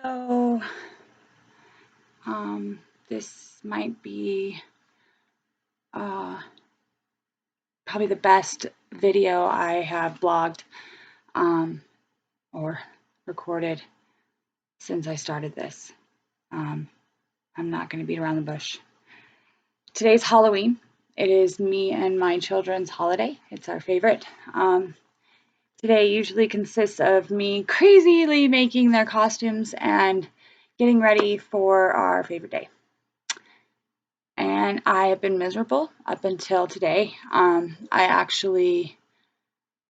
So, this might be probably the best video I have blogged or recorded since I started this. I'm not going to beat around the bush. Today's Halloween. It is me and my children's holiday. It's our favorite. Today usually consists of me crazily making their costumes and getting ready for our favorite day. And I have been miserable up until today. I actually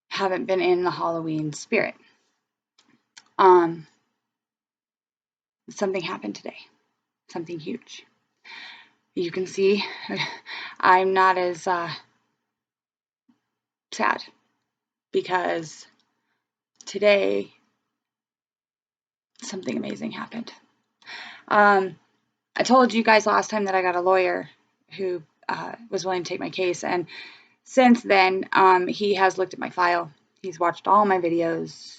haven't been in the Halloween spirit. Something happened today. Something huge. You can see I'm not as sad because today something amazing happened. I told you guys last time that I got a lawyer who was willing to take my case, and since then he has looked at my file. He's watched all my videos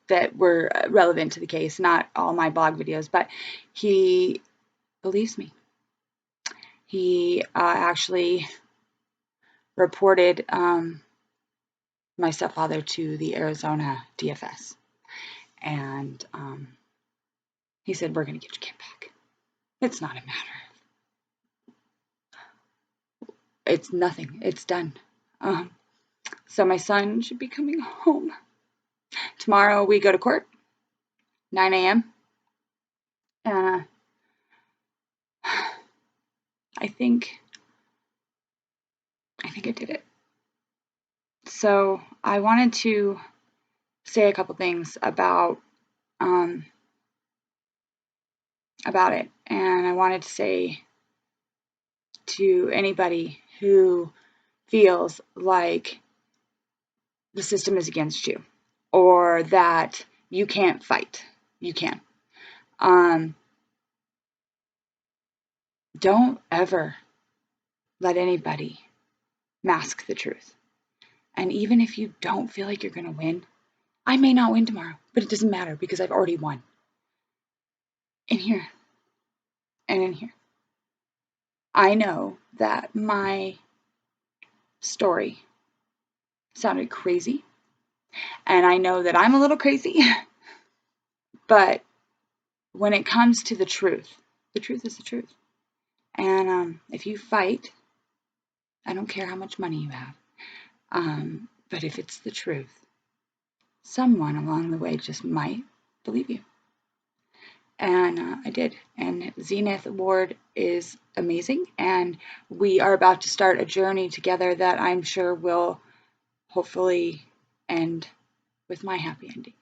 that were relevant to the case, not all my blog videos, but he believes me. He actually reported my stepfather to the Arizona DFS, and he said, we're going to get your kid back. It's not a matter of, it's nothing, it's done. So my son should be coming home. Tomorrow we go to court, 9 a.m. I think I did it. So I wanted to say a couple things about it, and I wanted to say to anybody who feels like the system is against you or that you can't fight. You can. Don't ever let anybody mask the truth. And even if you don't feel like you're going to win, I may not win tomorrow, but it doesn't matter because I've already won. In here and in here. I know that my story sounded crazy, and I know that I'm a little crazy, but when it comes to the truth is the truth. And if you fight, I don't care how much money you have, but if it's the truth, someone along the way just might believe you. And I did. And Zenith Ward is amazing, and we are about to start a journey together that I'm sure will hopefully end with my happy ending.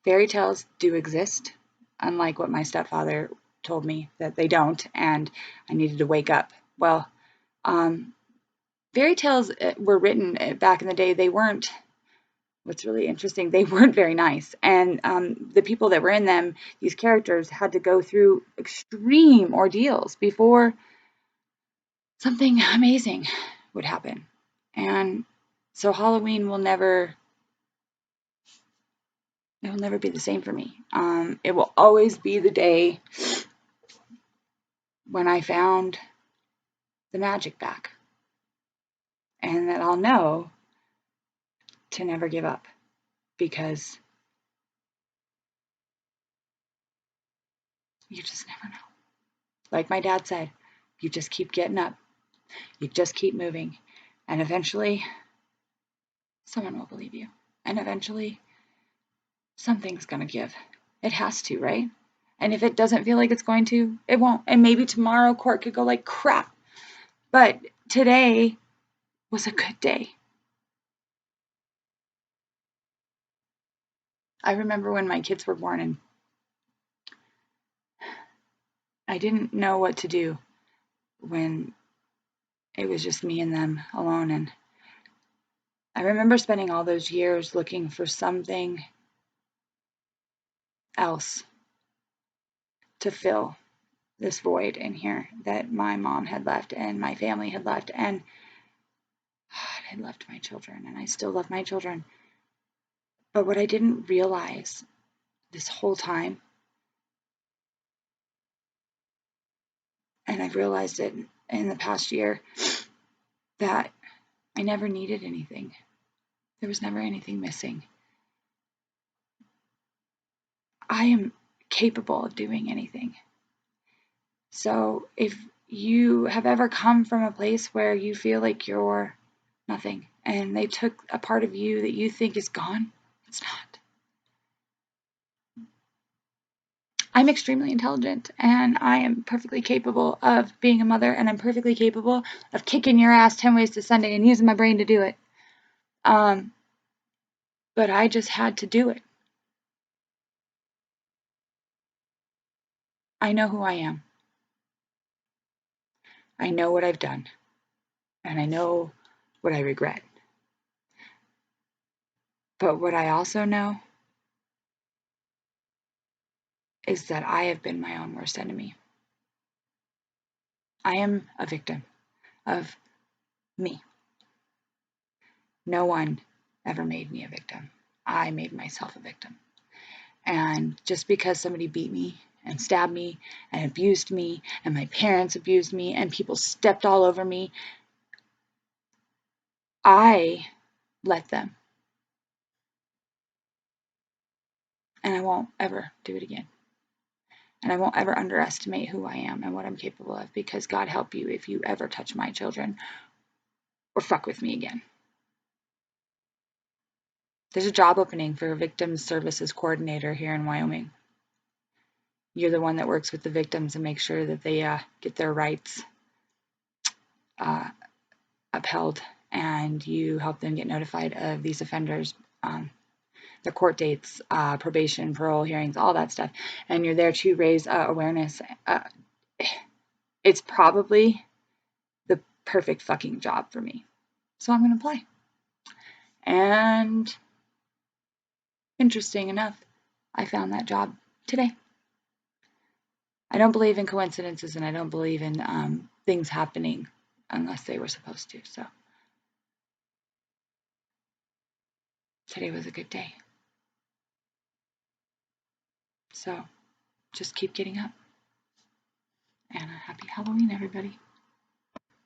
Fairy tales do exist, unlike what my stepfather told me that they don't, and I needed to wake up. Well, fairy tales were written back in the day. They weren't, what's really interesting, they weren't very nice. And the people that were in them, these characters, had to go through extreme ordeals before something amazing would happen. And so Halloween will never be the same for me. It will always be the day when I found the magic back, and that I'll know to never give up, because you just never know. Like my dad said, you just keep getting up, you just keep moving, and eventually someone will believe you, and eventually something's gonna give. It has to, right? And if it doesn't feel like it's going to, it won't. And maybe tomorrow court could go like crap, but today was a good day. I remember when my kids were born, and I didn't know what to do when it was just me and them alone. And I remember spending all those years looking for something else to fill this void in here that my mom had left and my family had left, and I had left my children, and I still love my children. But what I didn't realize this whole time And I've realized it in the past year that I never needed anything. There was never anything missing. I am capable of doing anything. So if you have ever come from a place where you feel like you're nothing and they took a part of you that you think is gone, it's not. I'm extremely intelligent and I am perfectly capable of being a mother, and I'm perfectly capable of kicking your ass 10 ways to Sunday and using my brain to do it. But I just had to do it. I know who I am. I know what I've done. And I know what I regret. But what I also know is that I have been my own worst enemy. I am a victim of me. No one ever made me a victim. I made myself a victim. And just because somebody beat me and stabbed me and abused me and my parents abused me and people stepped all over me, I let them. And I won't ever do it again. And I won't ever underestimate who I am and what I'm capable of, because God help you if you ever touch my children or fuck with me again. There's a job opening for a victim services coordinator here in Wyoming. You're the one that works with the victims and makes sure that they get their rights upheld, and you help them get notified of these offenders, their court dates, probation, parole hearings, all that stuff. And you're there to raise awareness. It's probably the perfect fucking job for me. So I'm going to apply. And interesting enough, I found that job today. I don't believe in coincidences, and I don't believe in things happening unless they were supposed to. So today was a good day. So just keep getting up. And a happy Halloween, everybody.